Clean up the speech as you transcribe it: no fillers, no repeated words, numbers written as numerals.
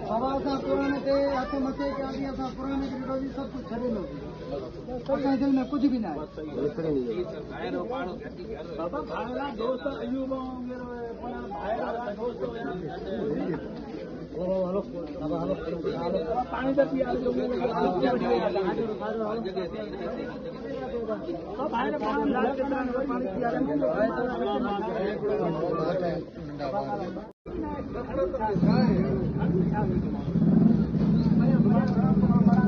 सवा असां पुराणे ते हथ मथे कया थी असां पुराणे खे ॾिठोसीं सभु कुझु छॾे ॾिनो असांजे दिलि में कुझु बि न आहे। बाबा भाइरा दोस्त अयूब हलो पानी त पी पानी